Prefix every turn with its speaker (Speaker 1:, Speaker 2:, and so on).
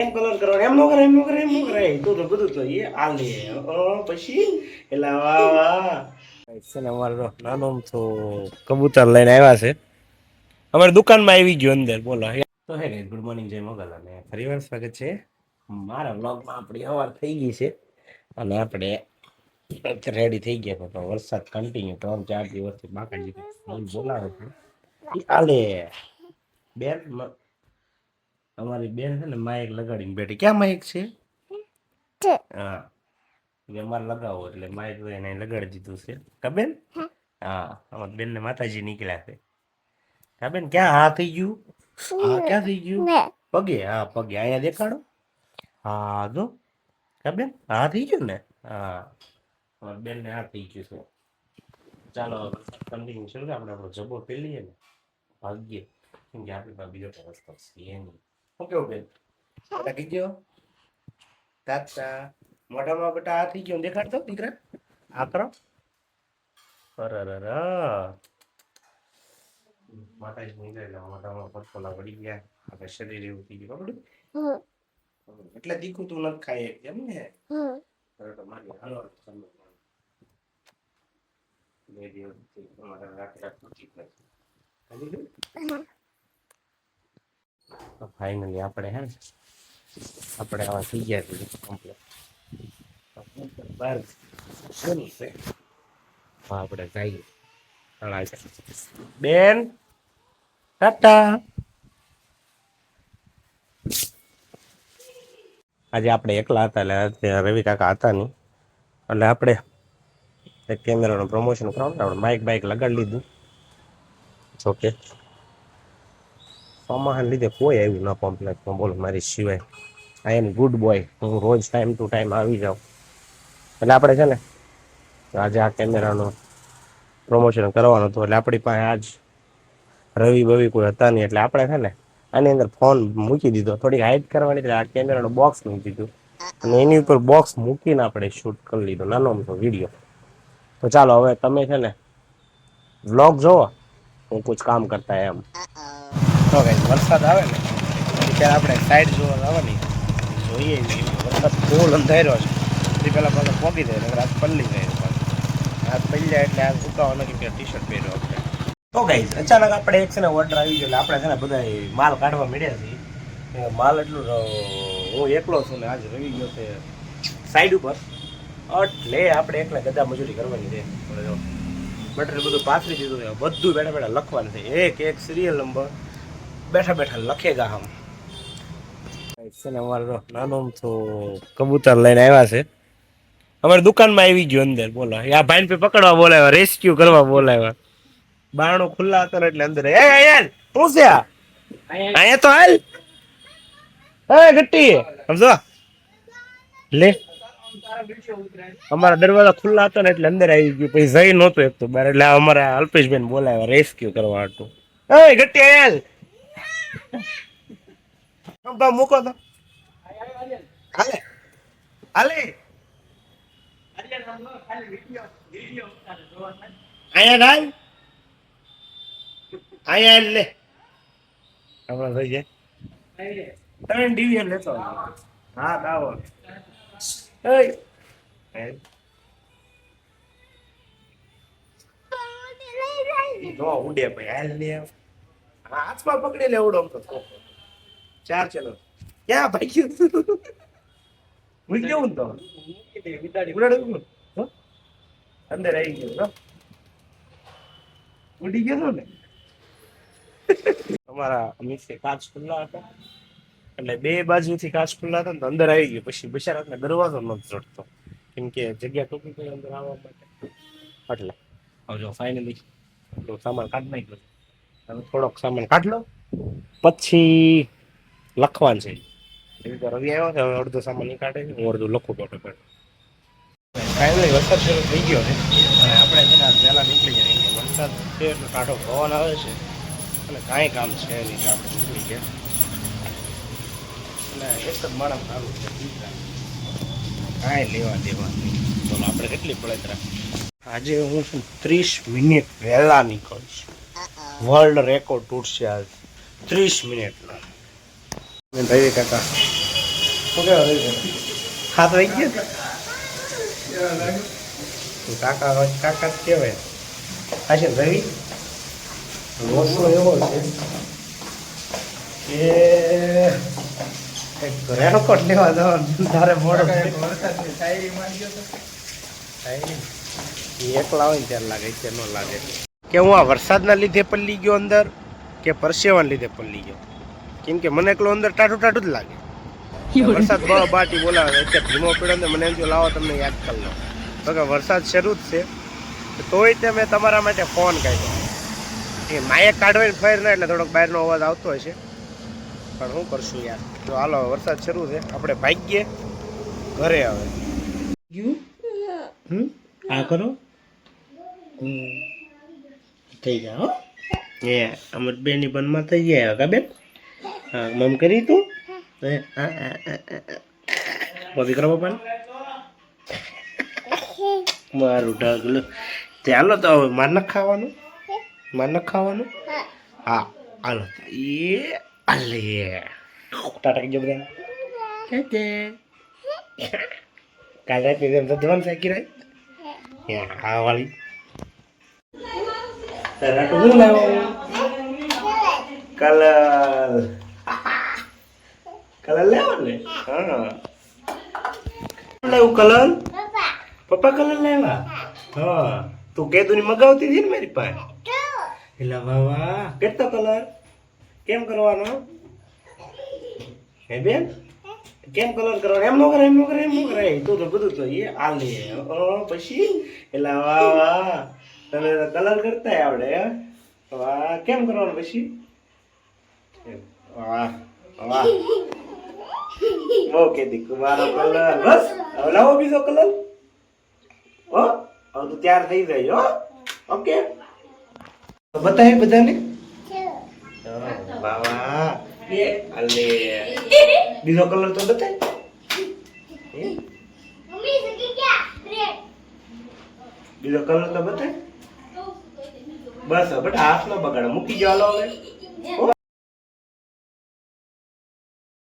Speaker 1: એમ colour કરવાનો એમ નો કરે એમ નો કરે એમ નો કરે તું તો બધું તો એ આલે પછી એલા વાહ વાહ છે ને અમારો નાનો તો કબૂતર લઈને આવ્યા છે અમારી દુકાનમાં આવી ગયો અંદર બોલો તો હે ગાઈસ ગુડ મોર્નિંગ જય મોગલ અને ફરીવાર સ્વાગત છે મારા વ્લોગમાં આપણી સવાર થઈ ગઈ છે અને આપણે રેડી થઈ ગયા તો વરસાદ કન્ટિન્યુ 3-4 દિવસથી બાકાજી બોલાવે છે આલે બેન અમારી બેન છે ને માઇક લગાડીને બેઠી ક્યાં માઇક છે હા અમારે લગાવો એટલે માઇક એને લગાડી દીધું છે કબેન હા અમારી બેન ને માતાજી નીકળ્યા છે કબેન ક્યાં હા થઈ ગયું હા ક્યાં થઈ ગયું પગે હા પગે અહીંયા દેખાડો હા જો કબેન હા થઈ ગયું ને હા અમારી બેન ને હા થઈ ગયું છે ચાલો કન્ટિન્યુ શરૂ આપણે આપણો જબ્બો પહેરી લઈએ ને ભાગ્યે કેમ કે આપણી પાસે બીજો રસ્તો છે નહીં શું કેવું બેન બેટા કઈ ગયો તાતા મોઢામાં બેટા આ થઈ ગયો દેખાડતો દીકરા આ કરો અરર માતાજી નીકળેલા મોઢામાં પટકોલા પડી ગયા આપણે શરીર એવું થઈ ગયું બરાબર એટલે દીકું તું નથી ખાય એમ ને તો મારી હાલો બે દિવસ અમારા રાત્રે ફાઇનલી આપણે હે ને આપણે આવા થઈ ગયા છે કમ્પ્લીટ બહાર શું છે આપણે જઈએ બેન ટાટા આજે આપણે એકલા હતા એટલે રવિ કાકા હતા નહીં એટલે આપણે એક કેમેરાનું પ્રમોશન કરાવતા આપણે બાઇક લગાડી લીધું જોકે ચોમાહાને લીધે કોઈ આવ્યું ના કોમ્પ્લેક્સમાં બોલો મારી સિવાય આઈ એમ ગુડ બોય હું રોજ ટાઈમ ટુ ટાઈમ આવી જાઉં એટલે આપણે છે ને આજે આ કેમેરાનું પ્રમોશન કરવાનું હતું એટલે આપણી પાસે આજ રવિ બવી કોઈ હતા નહીં એટલે આપણે છે ને આની અંદર ફોન મૂકી દીધો થોડીક હાઈટ કરવાની એટલે આ કેમેરાનું બોક્સ મૂકી દીધું અને એની ઉપર બોક્સ મૂકીને આપણે શૂટ કરી લીધો નાનો મોટો વિડીયો તો ચાલો હવે તમે છે ને વ્લોગ જોવો હું કુછ કામ કરતા એમ તો કઈ વરસાદ આવે ને ત્યારે આપણે સાઈડ જોવા આવવાની જોઈએ વરસાદ ફૂલ અંધાર્યો છે એ પહેલાં પાછા પોગી જાય નગર આજ પલ્લી જાય હાથ પડી જાય એટલે આ સુકાવાનો કે ટી શર્ટ પહેર્યો આપણે તો ગાઈસ અચાનક આપણે એક છે ને ઓર્ડર આવી ગયો એટલે આપણે છે ને બધા માલ કાઢવા મળ્યા છીએ માલ એટલું હું એકલો છું ને આજ રવિ ગયો છે સાઈડ ઉપર એટલે આપણે એકલા ગધા મજૂરી કરવાની છે મટીરિયલ બધું પાથરી દીધું છે બધું બેઠા બેઠા લખવાનું છે એક સિરિયલ નંબર બેઠા બેઠા લખેગા હમ છે ને અમારો નાનો તો કબૂતર લઈને આવ્યા છે અમારી દુકાનમાં આવી ગયો અંદર બોલો આ ભાઈને પકડવા બોલાવ્યા રેસ્ક્યુ કરવા બોલાવ્યા બારણું ખુલ્લા હતા એટલે અંદર શું છે અહીંયા તો હાલ હે ગટ્ટી સમજો લે અમારા દરવાજા ખુલ્લા હતા ને એટલે અંદર આવી ગયું પછી જઈ નહોતું એક તો બાર એટલે અમારા અલ્પેશબેન બોલાવ્યા રેસ્ક્યુ કરવા હતું એ ગટ્ટી હાલ મૂકો તો હાલે હાલે અહીંયા અહીંયા લે હમણાં થઈ જાય 3 ડિવિઝન લેતો હા દાવો ઉડે ભાઈ હાલ લે હાથમાં પકડી લે ઉડો તો 4 ચલો ક્યાં ભાઈ ગયું ઉડી ગયું તો અંદર આવી ગયું ઉડી ગયો ને અમારા નીચે કાચ ખુલ્લા હતા એટલે બે બાજુથી કાચ ખુલ્લા હતા ને અંદર આવી ગયું પછી બિચારાને દરવાજો નથી ચડતો કેમ કે જગ્યા ટૂંકી પડી અંદર આવવા માટે એટલે હવે જો ફાઇનલી સામાન કાઢી નાખ્યો હવે થોડોક સામાન કાઢ લો પછી લખવાનું છે એવી રીતે રવિ આવ્યો છે હવે અડધો સામાન નહીં કાઢે હું અડધું લખું બેઠો ફાઇનલી વરસાદ શરૂ થઈ ગયો છે અને આપણે છે ને વહેલા નીકળી જાય કેમ કે વરસાદ છે એટલે કાઢો પવન આવે છે અને કાંઈ કામ છે નહીં આપણે નીકળી ગયા અને એક જ માણસ સારું છે કાંઈ લેવા દેવા નહીં બોલો આપણે કેટલી પડે આજે હું 30 મિનિટ વહેલા નીકળીશ વર્લ્ડ રેકોર્ડ તૂટશે આજ 30 મિનિટનો રવિ કાકા શું કહેવા રહ્યું છે? હાથ વાગી ગયા કાકા કાકા જ કહેવાય. આ છે રવિ રોસડો એવો છે કે રેનકોટ લેવા જવાનું તારે મોડો એકલા હોય ને ત્યારે લાગે છે, ન લાગે કે હું આ વરસાદના લીધે પલ્લી ગયો અંદર કે પરસેવાના લીધે પલ્લી ગયો. કેમ કે મને એકલો અંદર ટાટું ટાટું જ લાગે. વરસાદ બાટી બોલાવે અત્યારે ધીમો પડ્યો ને મને એમ થયું લાવો તમને યાદ કરી લો. તો કે વરસાદ શરૂ જ છે તોય તે મેં તમારા માટે ફોન કાઢ્યો. એ માયક કાઢવાને ફેર ના એટલે થોડોક બહારનો અવાજ આવતો હોય છે પણ શું કરશું યાર. તો હાલો વરસાદ શરૂ છે આપણે ભાગીએ ઘરે. હવે આ કરો થઈ જાઓ એ અમર બેની બનમાં થઈ જાય કા બેન. હા મમ કરી તું મમ્મી કરો પપ્પા મારું ઢગલું. ચાલો તો હવે માર ન ખાવાનું હા હાલો એ અલે ટાટા કીજો બધા કાલ રાતની જેમ તો જવાનું સાકી રાત હા વાળી રાટું શું લાવો કલર લેવો ને. હા લેવું કલર પપ્પા કલર લેવા. હા તું કેદુની મગાવતી હતી ને મારી પાસે એટલે વાહ કેટલો કલર કેમ કરવાનો હે બેન કેમ કલર કરવાનો એમ નો કરે તું તો બધું તો એ આ લે પછી એટલે વાહ તમે કલર કરતા આવડે. વાહ કેમ કરવાનું પછી વાહ વાહ ઓકે દીકુ મારો કલર બસ હવે લાવો બીજો કલર. હો હવે તું તૈયાર થઈ જાય. હો ઓકે બતાય બધાને બાવા અલે બીજો કલર તો બતાય. બીજો કલર તો બતાય બસ બટ હાથ ન બગાડે મૂકી જાવ હવે.